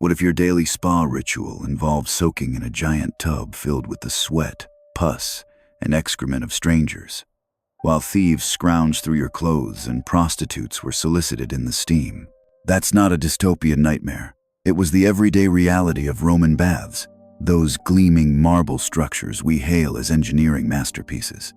What if your daily spa ritual involved soaking in a giant tub filled with the sweat, pus, and excrement of strangers, while thieves scrounged through your clothes and prostitutes were solicited in the steam? That's not a dystopian nightmare. It was the everyday reality of Roman baths, those gleaming marble structures we hail as engineering masterpieces.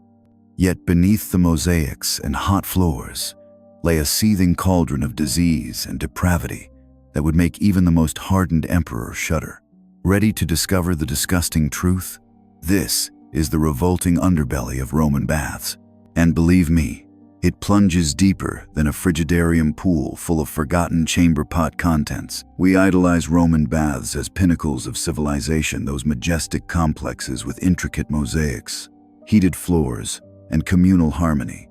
Yet beneath the mosaics and hot floors lay a seething cauldron of disease and depravity that would make even the most hardened emperor shudder. Ready to discover the disgusting truth? This is the revolting underbelly of Roman baths. And believe me, it plunges deeper than a frigidarium pool full of forgotten chamber pot contents. We idolize Roman baths as pinnacles of civilization, those majestic complexes with intricate mosaics, heated floors, and communal harmony.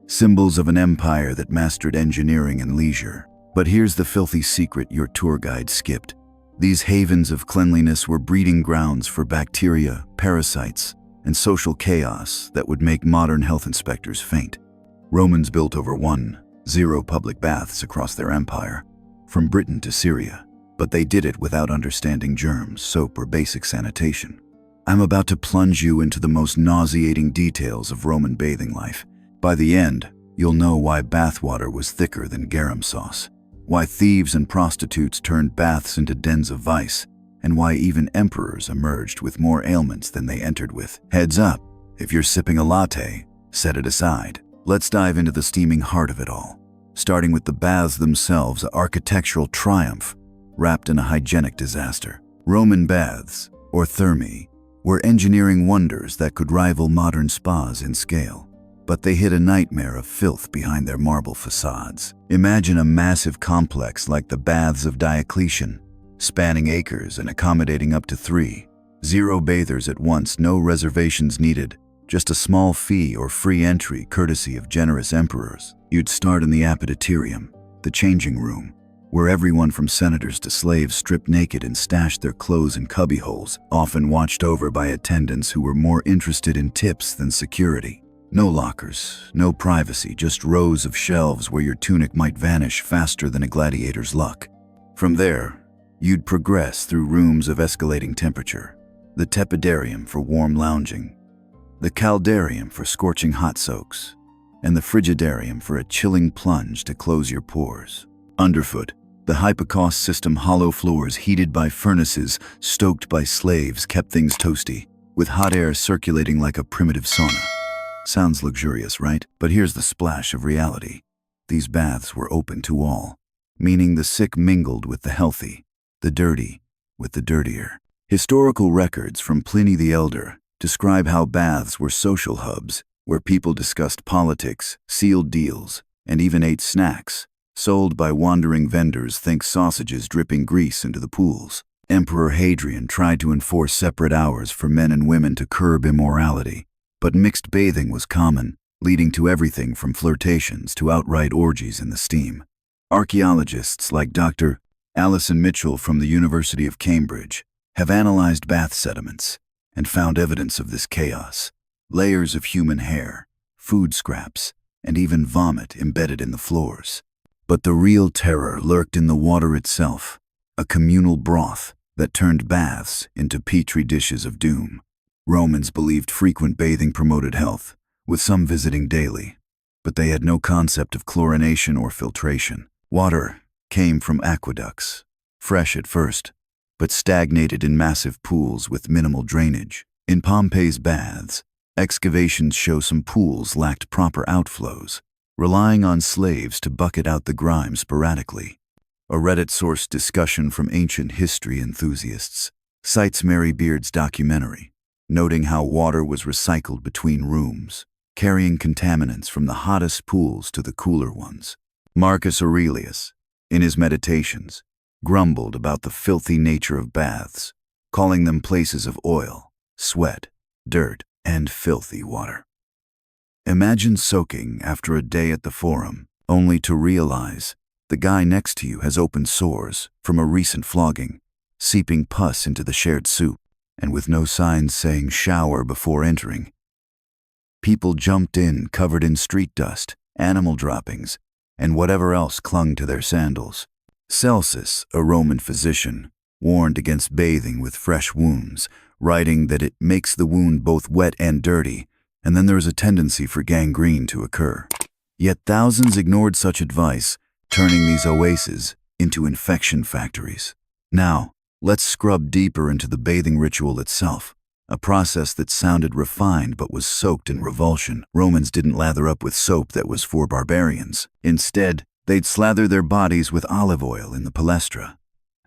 Symbols of an empire that mastered engineering and leisure. But here's the filthy secret your tour guide skipped. These havens of cleanliness were breeding grounds for bacteria, parasites, and social chaos that would make modern health inspectors faint. Romans built over 10 public baths across their empire, from Britain to Syria, but they did it without understanding germs, soap, or basic sanitation. I'm about to plunge you into the most nauseating details of Roman bathing life. By the end, you'll know why bathwater was thicker than garum sauce, why thieves and prostitutes turned baths into dens of vice, and why even emperors emerged with more ailments than they entered with. Heads up, if you're sipping a latte, set it aside. Let's dive into the steaming heart of it all, starting with the baths themselves, an architectural triumph wrapped in a hygienic disaster. Roman baths, or thermae, were engineering wonders that could rival modern spas in scale, but they hid a nightmare of filth behind their marble facades. Imagine a massive complex like the Baths of Diocletian, spanning acres and accommodating up to 30 bathers at once, no reservations needed, just a small fee or free entry courtesy of generous emperors. You'd start in the apoditerium, the changing room, where everyone from senators to slaves stripped naked and stashed their clothes in cubbyholes, often watched over by attendants who were more interested in tips than security. No lockers, no privacy, just rows of shelves where your tunic might vanish faster than a gladiator's luck. From there, you'd progress through rooms of escalating temperature, the tepidarium for warm lounging, the caldarium for scorching hot soaks, and the frigidarium for a chilling plunge to close your pores. Underfoot, the hypocaust system, hollow floors heated by furnaces stoked by slaves, kept things toasty, with hot air circulating like a primitive sauna. Sounds luxurious, right? But here's the splash of reality. These baths were open to all, meaning the sick mingled with the healthy, the dirty with the dirtier. Historical records from Pliny the Elder describe how baths were social hubs where people discussed politics, sealed deals, and even ate snacks sold by wandering vendors. Think sausages dripping grease into the pools. Emperor Hadrian tried to enforce separate hours for men and women to curb immorality, but mixed bathing was common, leading to everything from flirtations to outright orgies in the steam. Archaeologists like Dr. Alison Mitchell from the University of Cambridge have analyzed bath sediments and found evidence of this chaos. Layers of human hair, food scraps, and even vomit embedded in the floors. But the real terror lurked in the water itself, a communal broth that turned baths into petri dishes of doom. Romans believed frequent bathing promoted health, with some visiting daily, but they had no concept of chlorination or filtration. Water came from aqueducts, fresh at first, but stagnated in massive pools with minimal drainage. In Pompeii's baths, excavations show some pools lacked proper outflows, relying on slaves to bucket out the grime sporadically. A Reddit-sourced discussion from ancient history enthusiasts cites Mary Beard's documentary, noting how water was recycled between rooms, carrying contaminants from the hottest pools to the cooler ones. Marcus Aurelius, in his Meditations, grumbled about the filthy nature of baths, calling them places of oil, sweat, dirt, and filthy water. Imagine soaking after a day at the Forum, only to realize the guy next to you has open sores from a recent flogging, seeping pus into the shared soup, and with no signs saying shower before entering. People jumped in covered in street dust, animal droppings, and whatever else clung to their sandals. Celsus, a Roman physician, warned against bathing with fresh wounds, writing that it makes the wound both wet and dirty, and then there is a tendency for gangrene to occur. Yet thousands ignored such advice, turning these oases into infection factories. Now, let's scrub deeper into the bathing ritual itself, a process that sounded refined but was soaked in revulsion. Romans didn't lather up with soap that was for barbarians. Instead, they'd slather their bodies with olive oil in the palestra,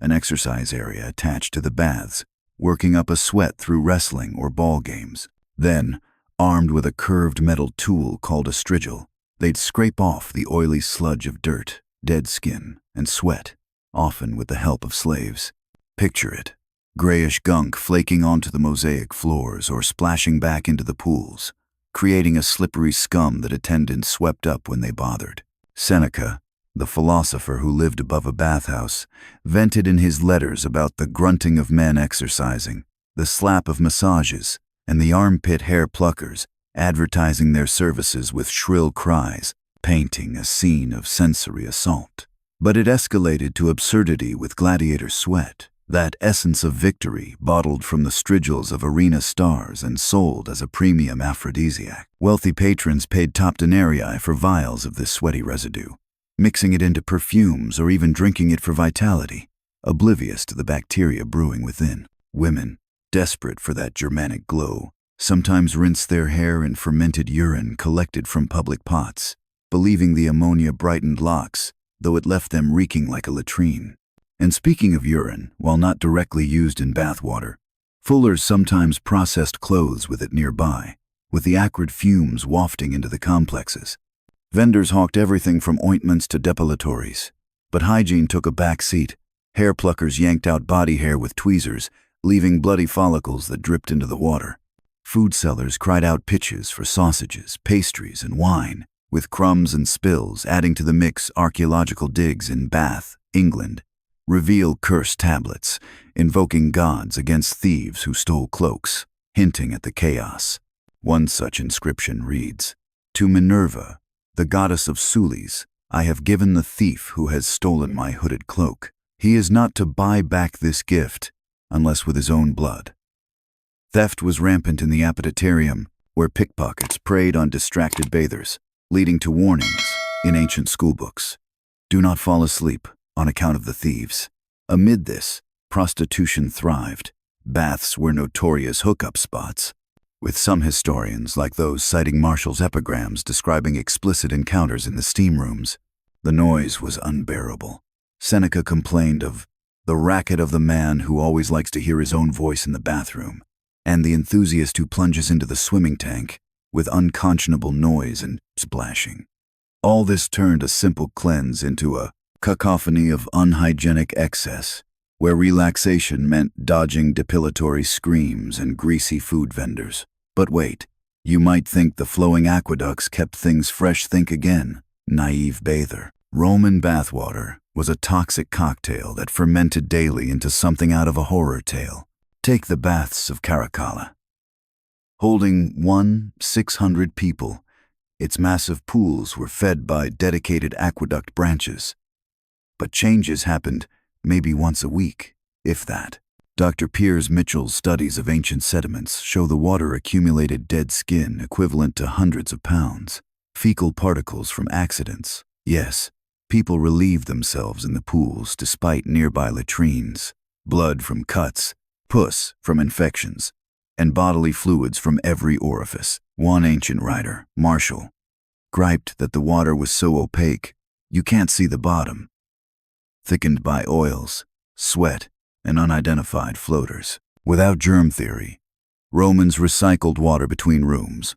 an exercise area attached to the baths, working up a sweat through wrestling or ball games. Then, armed with a curved metal tool called a strigil, they'd scrape off the oily sludge of dirt, dead skin, and sweat, often with the help of slaves. Picture it: grayish gunk flaking onto the mosaic floors or splashing back into the pools, creating a slippery scum that attendants swept up when they bothered. Seneca, the philosopher who lived above a bathhouse, vented in his letters about the grunting of men exercising, the slap of massages, and the armpit hair pluckers advertising their services with shrill cries, painting a scene of sensory assault. But it escalated to absurdity with gladiator sweat, that essence of victory bottled from the strigils of arena stars and sold as a premium aphrodisiac. Wealthy patrons paid top denarii for vials of this sweaty residue, mixing it into perfumes or even drinking it for vitality, oblivious to the bacteria brewing within. Women, desperate for that Germanic glow, sometimes rinsed their hair in fermented urine collected from public pots, believing the ammonia brightened locks, though it left them reeking like a latrine. And speaking of urine, while not directly used in bathwater, fullers sometimes processed clothes with it nearby, with the acrid fumes wafting into the complexes. Vendors hawked everything from ointments to depilatories, but hygiene took a back seat. Hair pluckers yanked out body hair with tweezers, leaving bloody follicles that dripped into the water. Food sellers cried out pitches for sausages, pastries, and wine, with crumbs and spills adding to the mix. Archaeological digs in Bath, England, reveal cursed tablets, invoking gods against thieves who stole cloaks, hinting at the chaos. One such inscription reads, "To Minerva, the goddess of Sulis, I have given the thief who has stolen my hooded cloak. He is not to buy back this gift, unless with his own blood." Theft was rampant in the Apoditarium, where pickpockets preyed on distracted bathers, leading to warnings in ancient schoolbooks. Do not fall asleep on account of the thieves. Amid this, prostitution thrived. Baths were notorious hookup spots, with some historians, like those citing Martial's epigrams describing explicit encounters in the steam rooms. The noise was unbearable. Seneca complained of the racket of the man who always likes to hear his own voice in the bathroom, and the enthusiast who plunges into the swimming tank with unconscionable noise and splashing. All this turned a simple cleanse into a cacophony of unhygienic excess, where relaxation meant dodging depilatory screams and greasy food vendors. But wait, you might think the flowing aqueducts kept things fresh. Think again, naive bather. Roman bathwater was a toxic cocktail that fermented daily into something out of a horror tale. Take the baths of Caracalla. Holding 600 people, its massive pools were fed by dedicated aqueduct branches. But changes happened maybe once a week, if that. Dr. Piers Mitchell's studies of ancient sediments show the water accumulated dead skin equivalent to hundreds of pounds, fecal particles from accidents. Yes, people relieved themselves in the pools despite nearby latrines, blood from cuts, pus from infections, and bodily fluids from every orifice. One ancient writer, Martial, griped that the water was so opaque, you can't see the bottom, thickened by oils, sweat, and unidentified floaters. Without germ theory, Romans recycled water between rooms,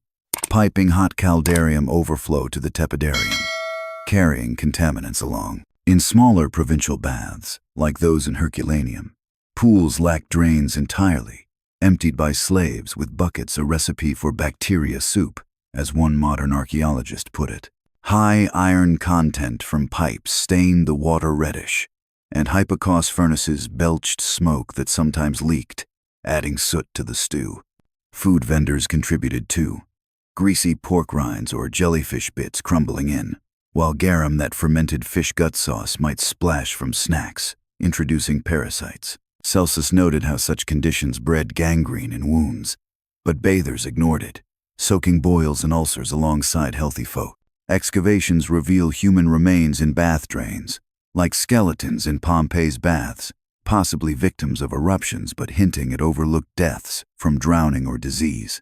piping hot caldarium overflow to the tepidarium, carrying contaminants along. In smaller provincial baths, like those in Herculaneum, pools lacked drains entirely, emptied by slaves with buckets, a recipe for bacteria soup, as one modern archaeologist put it. High iron content from pipes stained the water reddish, and hypocaust furnaces belched smoke that sometimes leaked, adding soot to the stew. Food vendors contributed too, greasy pork rinds or jellyfish bits crumbling in, while garum, that fermented fish gut sauce, might splash from snacks, introducing parasites. Celsus noted how such conditions bred gangrene in wounds, but bathers ignored it, soaking boils and ulcers alongside healthy folk. Excavations reveal human remains in bath drains, like skeletons in Pompeii's baths, possibly victims of eruptions but hinting at overlooked deaths from drowning or disease.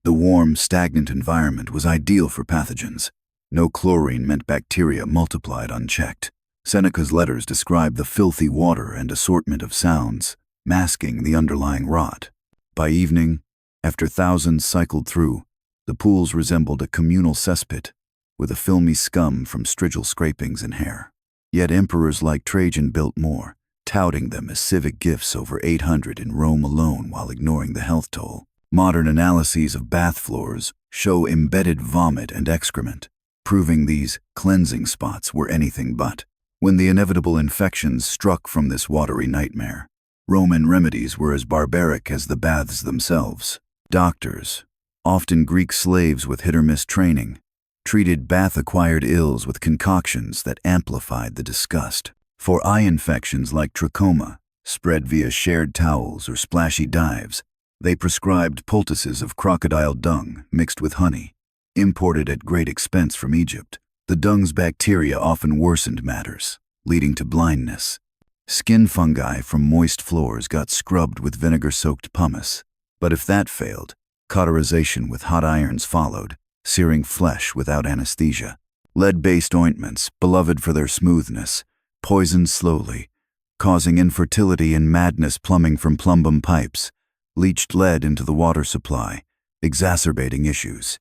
The warm, stagnant environment was ideal for pathogens. No chlorine meant bacteria multiplied unchecked. Seneca's letters describe the filthy water and assortment of sounds, masking the underlying rot. By evening, after thousands cycled through, the pools resembled a communal cesspit, with a filmy scum from strigil scrapings and hair. Yet emperors like Trajan built more, touting them as civic gifts, over 800 in Rome alone, while ignoring the health toll. Modern analyses of bath floors show embedded vomit and excrement, proving these cleansing spots were anything but. When the inevitable infections struck from this watery nightmare, Roman remedies were as barbaric as the baths themselves. Doctors, often Greek slaves with hit-or-miss training, treated bath-acquired ills with concoctions that amplified the disgust. For eye infections like trachoma, spread via shared towels or splashy dives, they prescribed poultices of crocodile dung mixed with honey, imported at great expense from Egypt. The dung's bacteria often worsened matters, leading to blindness. Skin fungi from moist floors got scrubbed with vinegar-soaked pumice, but if that failed, cauterization with hot irons followed, searing flesh without anesthesia. Lead-based ointments, beloved for their smoothness, poisoned slowly, causing infertility and madness. Plumbing from plumbum pipes leached lead into the water supply, exacerbating issues.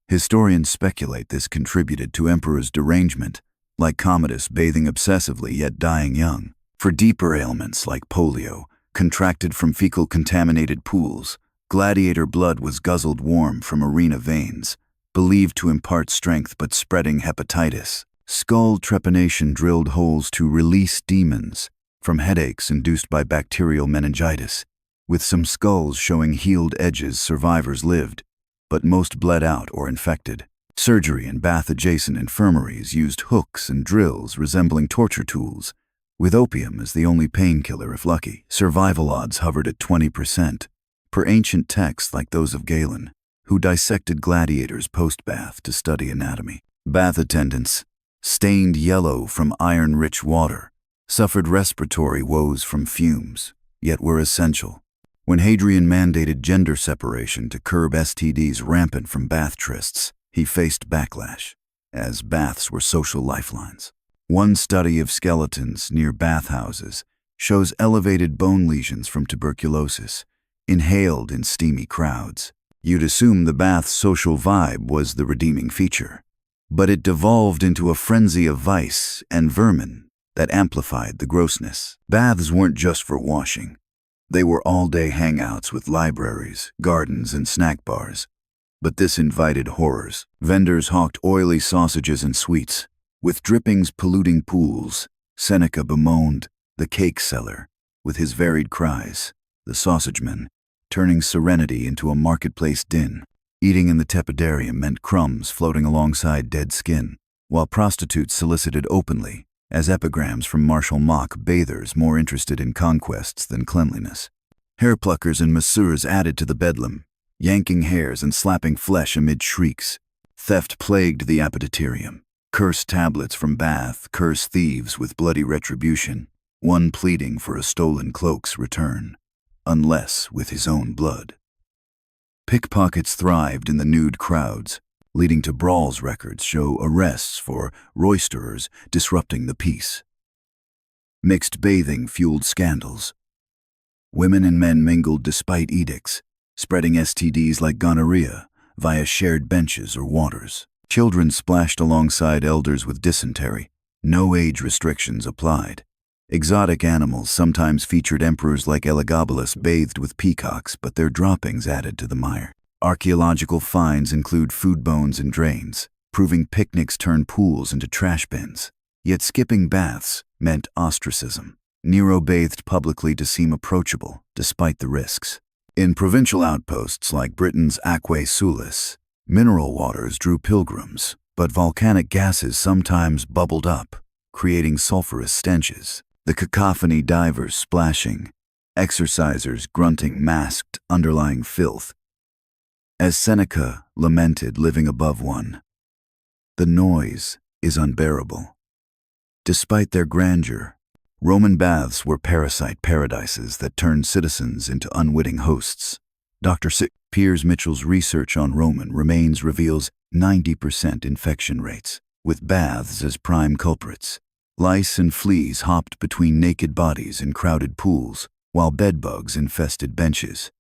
Historians speculate this contributed to emperors' derangement, like Commodus bathing obsessively yet dying young. For deeper ailments like polio, contracted from fecal-contaminated pools, gladiator blood was guzzled warm from arena veins, believed to impart strength but spreading hepatitis. Skull trepanation drilled holes to release demons from headaches induced by bacterial meningitis. With some skulls showing healed edges, survivors lived, but most bled out or infected. Surgery in bath-adjacent infirmaries used hooks and drills resembling torture tools, with opium as the only painkiller if lucky. Survival odds hovered at 20%, per ancient texts like those of Galen, who dissected gladiators post-bath to study anatomy. Bath attendants, stained yellow from iron-rich water, suffered respiratory woes from fumes, yet were essential. When Hadrian mandated gender separation to curb STDs rampant from bath trysts, he faced backlash, as baths were social lifelines. One study of skeletons near bathhouses shows elevated bone lesions from tuberculosis, inhaled in steamy crowds. You'd assume the bath's social vibe was the redeeming feature, but it devolved into a frenzy of vice and vermin that amplified the grossness. Baths weren't just for washing. They were all-day hangouts with libraries, gardens, and snack bars. But this invited horrors. Vendors hawked oily sausages and sweets, with drippings polluting pools. Seneca bemoaned the cake seller with his varied cries, the sausageman, turning serenity into a marketplace din. Eating in the tepidarium meant crumbs floating alongside dead skin, while prostitutes solicited openly, as epigrams from Martial Mock, bathers more interested in conquests than cleanliness. Hair pluckers and masseurs added to the bedlam, yanking hairs and slapping flesh amid shrieks. Theft plagued the appetiterium. Cursed tablets from Bath cursed thieves with bloody retribution, one pleading for a stolen cloak's return, unless with his own blood. Pickpockets thrived in the nude crowds, leading to brawls. Records show arrests for roisterers disrupting the peace. Mixed bathing fueled scandals. Women and men mingled despite edicts, spreading STDs like gonorrhea via shared benches or waters. Children splashed alongside elders with dysentery. No age restrictions applied. Exotic animals sometimes featured. Emperors like Elagabalus bathed with peacocks, but their droppings added to the mire. Archaeological finds include food bones in drains, proving picnics turned pools into trash bins. Yet skipping baths meant ostracism. Nero bathed publicly to seem approachable, despite the risks. In provincial outposts like Britain's Aquae Sulis, mineral waters drew pilgrims, but volcanic gases sometimes bubbled up, creating sulfurous stenches. The cacophony, divers splashing, exercisers grunting masked underlying filth. As Seneca lamented living above one, the noise is unbearable. Despite their grandeur, Roman baths were parasite paradises that turned citizens into unwitting hosts. Dr. Piers Mitchell's research on Roman remains reveals 90% infection rates, with baths as prime culprits. Lice and fleas hopped between naked bodies in crowded pools, while bedbugs infested benches.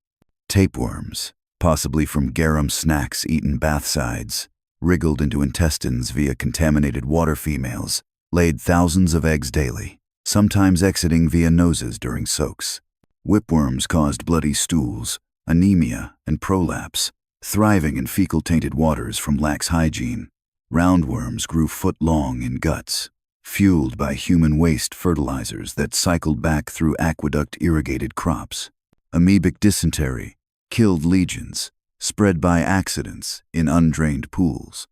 Tapeworms, possibly from garum snacks eaten bathsides, wriggled into intestines via contaminated water. Females laid thousands of eggs daily, sometimes exiting via noses during soaks. Whipworms caused bloody stools, anemia, and prolapse, thriving in fecal-tainted waters from lax hygiene. Roundworms grew foot-long in guts, fueled by human waste fertilizers that cycled back through aqueduct-irrigated crops. Amoebic dysentery killed legions, spread by accidents in undrained pools.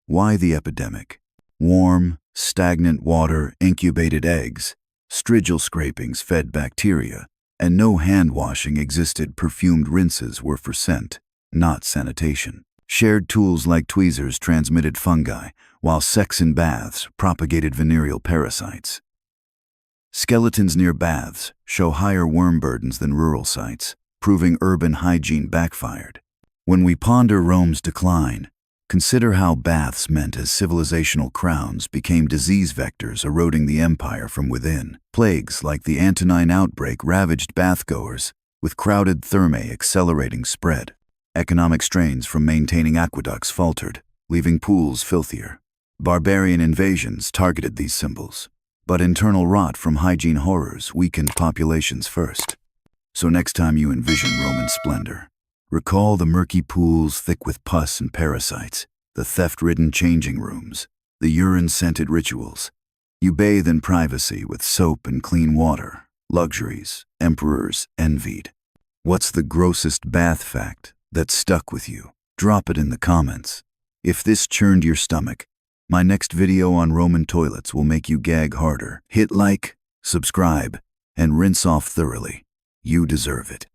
Why the epidemic? Warm, stagnant water incubated eggs, strigil scrapings fed bacteria, and no hand-washing existed. Perfumed rinses were for scent, not sanitation. Shared tools like tweezers transmitted fungi, while sex in baths propagated venereal parasites. Skeletons near baths show higher worm burdens than rural sites, proving urban hygiene backfired. When we ponder Rome's decline, consider how baths meant as civilizational crowns became disease vectors eroding the empire from within. Plagues like the Antonine outbreak ravaged bathgoers, with crowded thermae accelerating spread. Economic strains from maintaining aqueducts faltered, leaving pools filthier. Barbarian invasions targeted these symbols, but internal rot from hygiene horrors weakened populations first. So next time you envision Roman splendor, recall the murky pools thick with pus and parasites, the theft-ridden changing rooms, the urine-scented rituals. You bathe in privacy with soap and clean water, luxuries emperors envied. What's the grossest bath fact that stuck with you? Drop it in the comments. If this churned your stomach, my next video on Roman toilets will make you gag harder. Hit like, subscribe, and rinse off thoroughly. You deserve it.